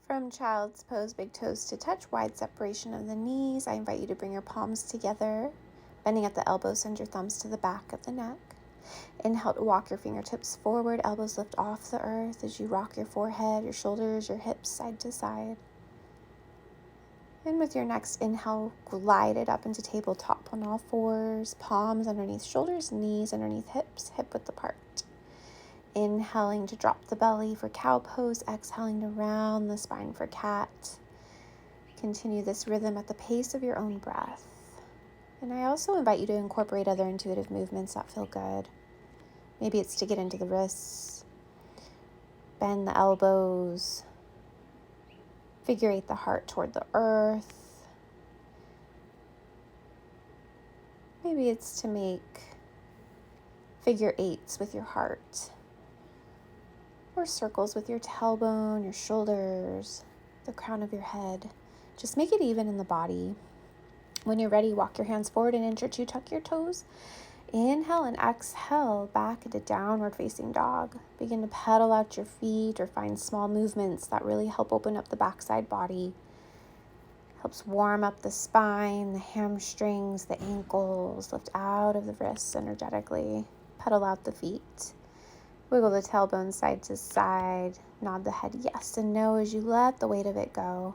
From child's pose, big toes to touch, wide separation of the knees. I invite you to bring your palms together, bending at the elbows, send your thumbs to the back of the neck. Inhale to walk your fingertips forward, elbows lift off the earth as you rock your forehead, your shoulders, your hips side to side. And with your next inhale, glide it up into tabletop on all fours, palms underneath shoulders, knees underneath hips, hip width apart. Inhaling to drop the belly for cow pose, exhaling to round the spine for cat. Continue this rhythm at the pace of your own breath. And I also invite you to incorporate other intuitive movements that feel good. Maybe it's to get into the wrists, bend the elbows, figure eight the heart toward the earth. Maybe it's to make figure eights with your heart, or circles with your tailbone, your shoulders, the crown of your head. Just make it even in the body. When you're ready, walk your hands forward, an inch or two, tuck your toes. Inhale and exhale back into downward facing dog. Begin to pedal out your feet or find small movements that really help open up the backside body. Helps warm up the spine, the hamstrings, the ankles. Lift out of the wrists energetically. Pedal out the feet. Wiggle the tailbone side to side. Nod the head yes and no as you let the weight of it go.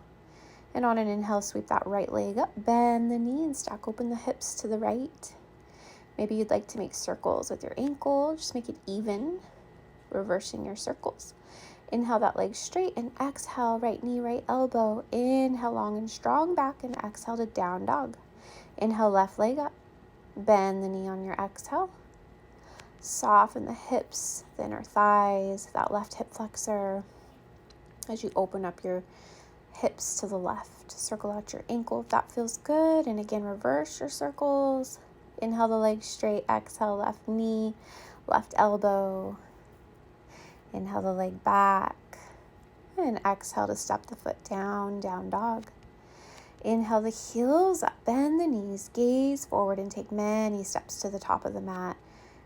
And on an inhale, sweep that right leg up, bend the knee and stack open the hips to the right. Maybe you'd like to make circles with your ankle. Just make it even, reversing your circles. Inhale that leg straight and exhale, right knee, right elbow. Inhale long and strong back and exhale to down dog. Inhale left leg up, bend the knee on your exhale. Soften the hips, the inner thighs, that left hip flexor. As you open up your hips to the left, circle out your ankle if that feels good. And again, reverse your circles. Inhale the leg straight, exhale left knee, left elbow. Inhale the leg back, and exhale to step the foot down, down dog. Inhale the heels up, bend the knees, gaze forward and take many steps to the top of the mat.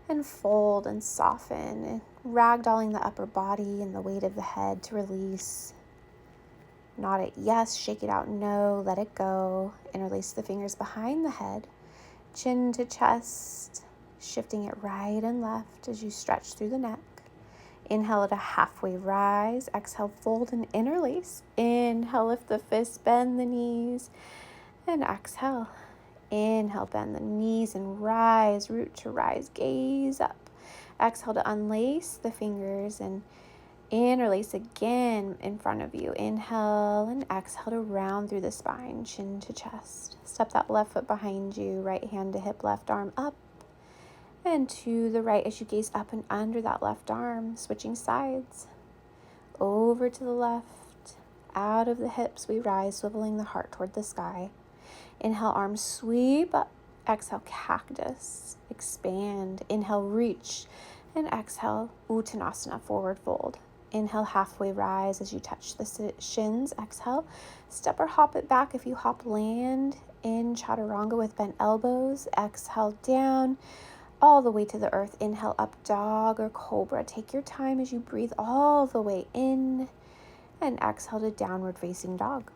And fold and soften, and ragdolling the upper body and the weight of the head to release. Nod it yes, shake it out no, let it go. Interlace the fingers behind the head. Chin to chest, shifting it right and left as you stretch through the neck. Inhale at a halfway rise. Exhale, fold and interlace. Inhale, lift the fists, bend the knees. And exhale. Inhale, bend the knees and rise, root to rise, gaze up. Exhale to unlace the fingers and interlace again in front of you. Inhale and exhale to round through the spine, chin to chest. Step that left foot behind you, right hand to hip, left arm up and to the right as you gaze up and under that left arm, switching sides. Over to the left, out of the hips we rise, swiveling the heart toward the sky. Inhale, arms sweep up. Exhale, cactus, expand. Inhale, reach. And exhale, Uttanasana, forward fold. Inhale, halfway rise as you touch the shins. Exhale, step or hop it back. If you hop, land in chaturanga with bent elbows. Exhale, down, all the way to the earth. Inhale, up dog or cobra. Take your time as you breathe all the way in. And exhale to downward facing dog.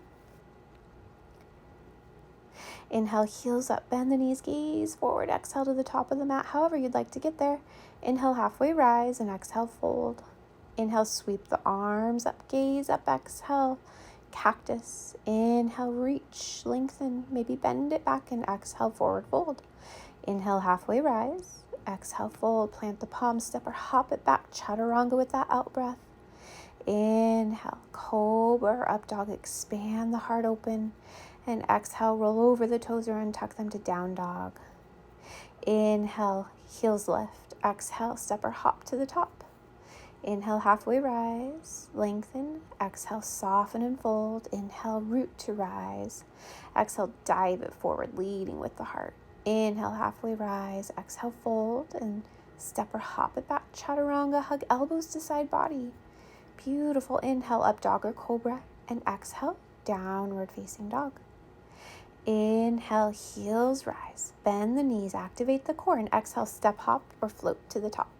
Inhale, heels up, bend the knees, gaze forward. Exhale to the top of the mat, however you'd like to get there. Inhale, halfway rise, and exhale, fold. Inhale, sweep the arms up, gaze up, exhale, cactus. Inhale, reach, lengthen, maybe bend it back, and exhale, forward fold. Inhale, halfway rise. Exhale, fold, plant the palms, step or hop it back, chaturanga with that out breath. Inhale, cobra or up dog, expand the heart open. And exhale, roll over the toes or untuck them to down dog. Inhale, heels lift. Exhale, step or hop to the top. Inhale, halfway rise, lengthen. Exhale, soften and fold. Inhale, root to rise. Exhale, dive it forward, leading with the heart. Inhale, halfway rise. Exhale, fold and step or hop it back. Chaturanga, hug elbows to side body. Beautiful. Inhale, up dog or cobra. And exhale, downward facing dog. Inhale, heels rise. Bend the knees, activate the core. And exhale, step, hop, or float to the top.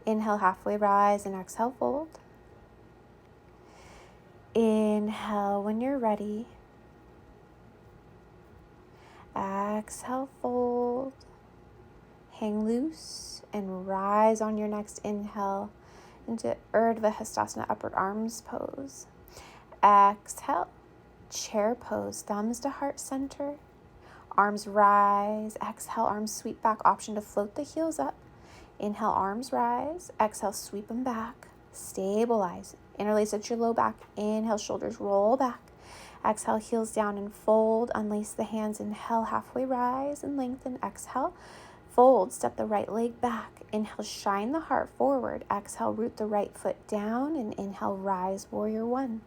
Inhale, halfway rise, and exhale, fold. Inhale. Inhale when you're ready. Exhale, fold. Hang loose and rise on your next inhale into Urdhva Hastasana, upward arms pose. Exhale, chair pose, thumbs to heart center. Arms rise. Exhale, arms sweep back. Option to float the heels up. Inhale, arms rise. Exhale, sweep them back. Stabilize. Interlace at your low back. Inhale, shoulders roll back. Exhale, heels down and fold. Unlace the hands. Inhale, halfway rise and lengthen. Exhale, fold. Step the right leg back. Inhale, shine the heart forward. Exhale, root the right foot down. And inhale, rise, warrior one.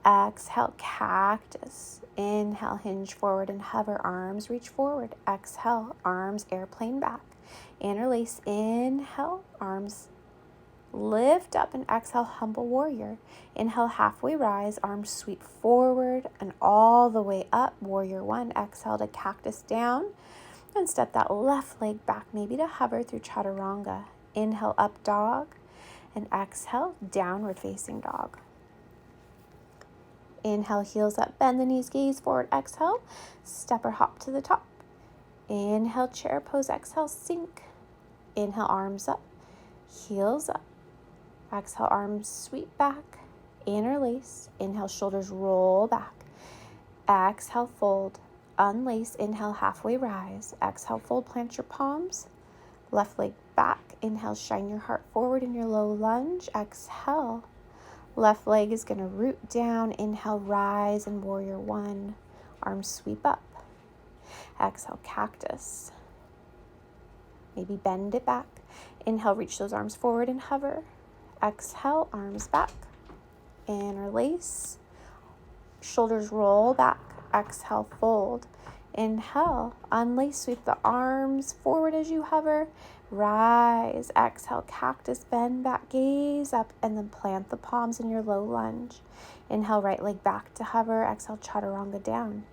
Exhale, cactus. Inhale, hinge forward and hover. Arms reach forward. Exhale, arms airplane back. Interlace. Inhale, arms lift up, and exhale, humble warrior. Inhale, halfway rise, arms sweep forward and all the way up, warrior one. Exhale to cactus down and step that left leg back, maybe to hover through chaturanga. Inhale, up dog, and exhale, downward facing dog. Inhale, heels up, bend the knees, gaze forward. Exhale, step or hop to the top. Inhale, chair pose. Exhale, sink. Inhale, arms up, heels up. Exhale, arms sweep back, interlace. Inhale, shoulders roll back. Exhale, fold, unlace. Inhale, halfway rise. Exhale, fold, plant your palms. Left leg back. Inhale, shine your heart forward in your low lunge. Exhale, left leg is going to root down. Inhale, rise and warrior one. Arms sweep up. Exhale, cactus. Maybe bend it back. Inhale, reach those arms forward and hover. Exhale, arms back. Interlace. Shoulders roll back. Exhale, fold. Inhale, unlace, sweep the arms forward as you hover. Rise. Exhale, cactus, bend back, gaze up, and then plant the palms in your low lunge. Inhale, right leg back to hover. Exhale, chaturanga down.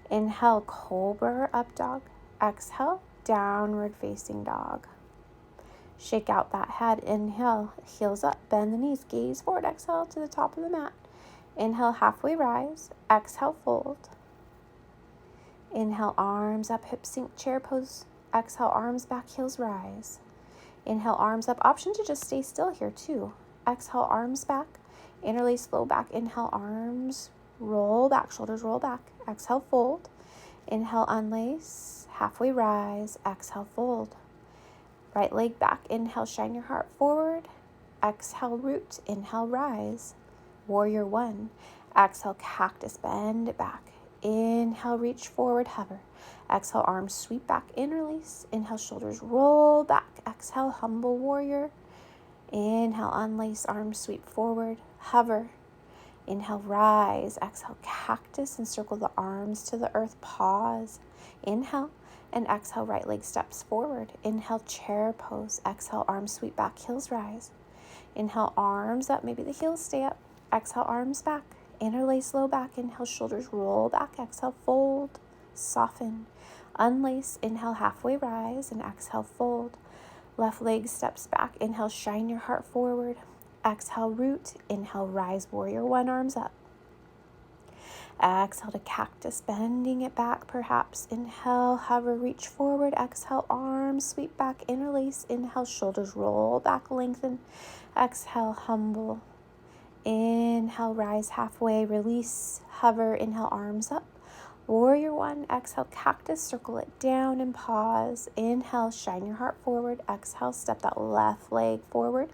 Inhale, cobra, up dog. Exhale, downward facing dog. Shake out that head. Inhale, heels up, bend the knees, gaze forward. Exhale to the top of the mat. Inhale, halfway rise. Exhale, fold. Inhale, arms up, hips sink, chair pose. Exhale, arms back, heels rise. Inhale, arms up. Option to just stay still here too. Exhale, arms back. Interlace low back. Inhale, arms roll back, shoulders roll back. Exhale, fold. Inhale, unlace. Halfway rise. Exhale, fold. Right leg back. Inhale, shine your heart forward. Exhale, root. Inhale, rise. Warrior one. Exhale, cactus, bend it back. Inhale, reach forward, hover. Exhale, arms sweep back, interlace. Inhale, shoulders roll back. Exhale, humble warrior. Inhale, unlace, arms sweep forward, hover. Inhale, rise. Exhale, cactus, and circle the arms to the earth. Pause. Inhale, and exhale, right leg steps forward. Inhale, chair pose. Exhale, arms sweep back, heels rise. Inhale, arms up, maybe the heels stay up. Exhale, arms back. Interlace low back. Inhale, shoulders roll back. Exhale, fold, soften. Unlace. Inhale, halfway rise, and exhale, fold. Left leg steps back. Inhale, shine your heart forward. Exhale, root. Inhale, rise, warrior one, arms up. Exhale to cactus, bending it back perhaps. Inhale, hover, reach forward. Exhale, arms sweep back, interlace. Inhale, shoulders roll back, lengthen. Exhale, humble. Inhale, rise halfway, release, hover. Inhale, arms up. Warrior one. Exhale, cactus, circle it down and pause. Inhale, shine your heart forward. Exhale, step that left leg forward.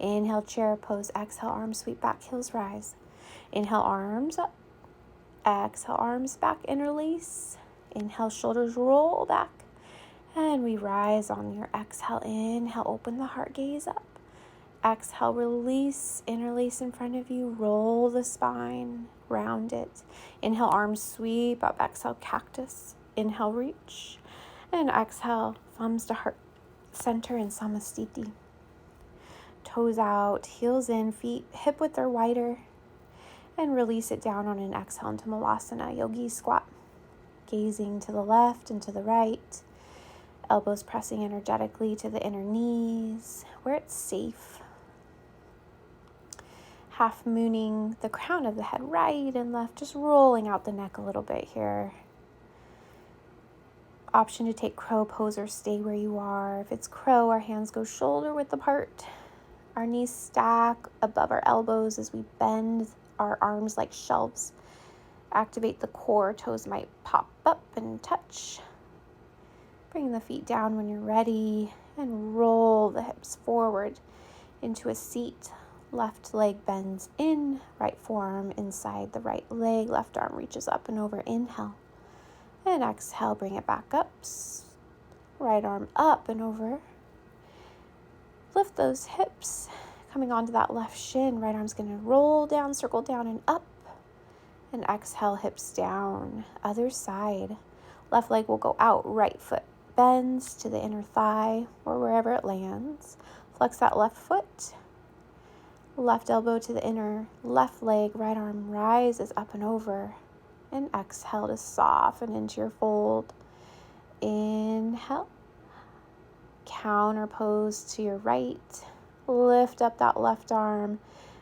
Inhale, chair pose. Exhale, arms sweep back, heels rise. Inhale, arms up. Exhale, arms back, interlace. Inhale, shoulders roll back. And we rise on your exhale. Inhale, open the heart, gaze up. Exhale, release, interlace in front of you. Roll the spine, round it. Inhale, arms sweep up. Exhale, cactus. Inhale, reach. And exhale, thumbs to heart center in Samastiti. Toes out, heels in, feet hip width or wider. And release it down on an exhale into Malasana, yogi squat. Gazing to the left and to the right. Elbows pressing energetically to the inner knees, where it's safe. half mooning the crown of the head right and left, just rolling out the neck a little bit here. Option to take crow pose or stay where you are. If it's crow, our hands go shoulder width apart. Our knees stack above our elbows as we bend our arms like shelves. Activate the core. Toes might pop up and touch. Bring the feet down when you're ready and roll the hips forward into a seat. Left leg bends in, right forearm inside the right leg, left arm reaches up and over. Inhale. And exhale, bring it back up. Right arm up and over. Lift those hips, coming onto that left shin. Right arm's going to roll down, circle down and up. And exhale, hips down. Other side. Left leg will go out, right foot bends to the inner thigh or wherever it lands. Flex that left foot. Left elbow to the inner left leg. Right arm rises up and over. And exhale to soften into your fold. Inhale. Counter pose to your right. Lift up that left arm.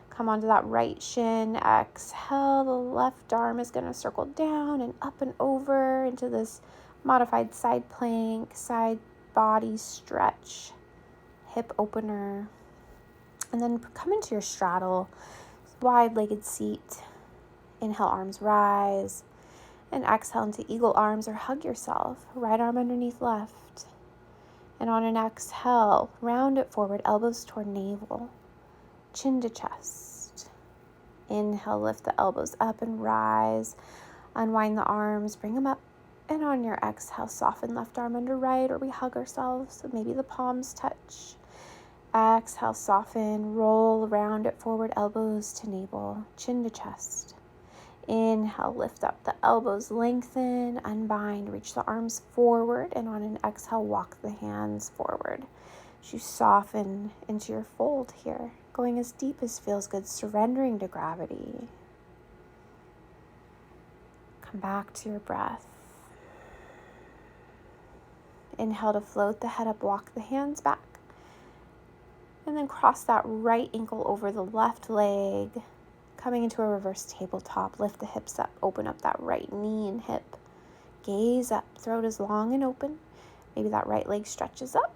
Come onto that right shin. Exhale. The left arm is going to circle down and up and over into this modified side plank, side body stretch, hip opener. And then come into your straddle, wide-legged seat. Inhale, arms rise. And exhale into eagle arms or hug yourself. Right arm underneath left. And on an exhale, round it forward, elbows toward navel, chin to chest. Inhale, lift the elbows up and rise. Unwind the arms, bring them up. And on your exhale, soften left arm under right, or we hug ourselves, so maybe the palms touch. Exhale, soften, roll, round it forward, elbows to navel, chin to chest. Inhale, lift up the elbows, lengthen, unbind, reach the arms forward, and on an exhale, walk the hands forward. As you soften into your fold here, going as deep as feels good, surrendering to gravity. Come back to your breath. Inhale to float the head up, walk the hands back. And then cross that right ankle over the left leg. Coming into a reverse tabletop, lift the hips up, open up that right knee and hip. Gaze up, throat is long and open. Maybe that right leg stretches up.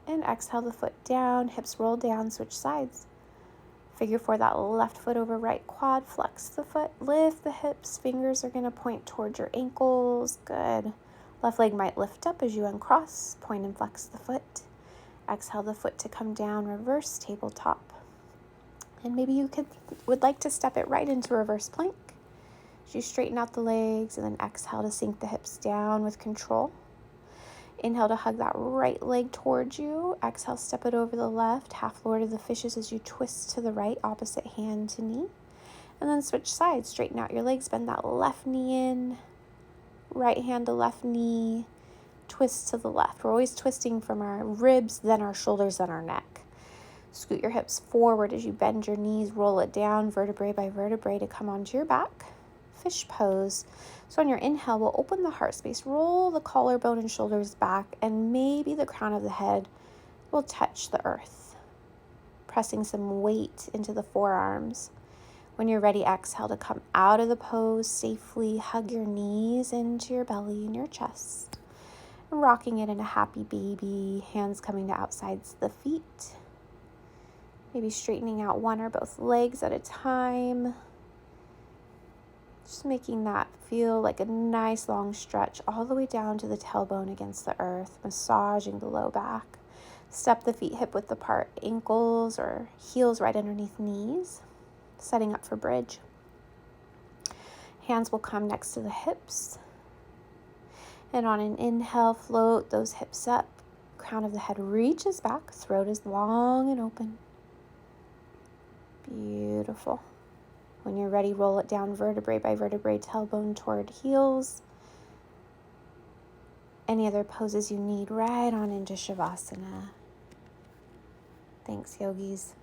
And exhale the foot down, hips roll down, switch sides. Figure four, that left foot over right quad, flex the foot, lift the hips. Fingers are going to point towards your ankles. Good. Left leg might lift up as you uncross, point and flex the foot. Exhale the foot to come down, reverse tabletop. And maybe you would like to step it right into reverse plank. As you straighten out the legs and then exhale to sink the hips down with control. Inhale to hug that right leg towards you. Exhale, step it over the left, half Lord of the Fishes as you twist to the right, opposite hand to knee. And then switch sides, straighten out your legs, bend that left knee in, right hand to left knee, twist to the left. We're always twisting from our ribs, then our shoulders, then our neck. Scoot your hips forward as you bend your knees, roll it down vertebrae by vertebrae to come onto your back. Fish pose. So on your inhale, we'll open the heart space, roll the collarbone and shoulders back, and maybe the crown of the head will touch the earth, pressing some weight into the forearms. When you're ready, exhale to come out of the pose safely. Hug your knees into your belly and your chest. Rocking it in a happy baby, hands coming to outsides the feet. Maybe straightening out one or both legs at a time. Just making that feel like a nice long stretch all the way down to the tailbone against the earth, massaging the low back. Step the feet hip width apart, ankles or heels right underneath knees, setting up for bridge. Hands will come next to the hips. And on an inhale, float those hips up. Crown of the head reaches back, throat is long and open. Beautiful. When you're ready, roll it down vertebrae by vertebrae, tailbone toward heels. Any other poses you need, right on into Shavasana. Thanks, yogis.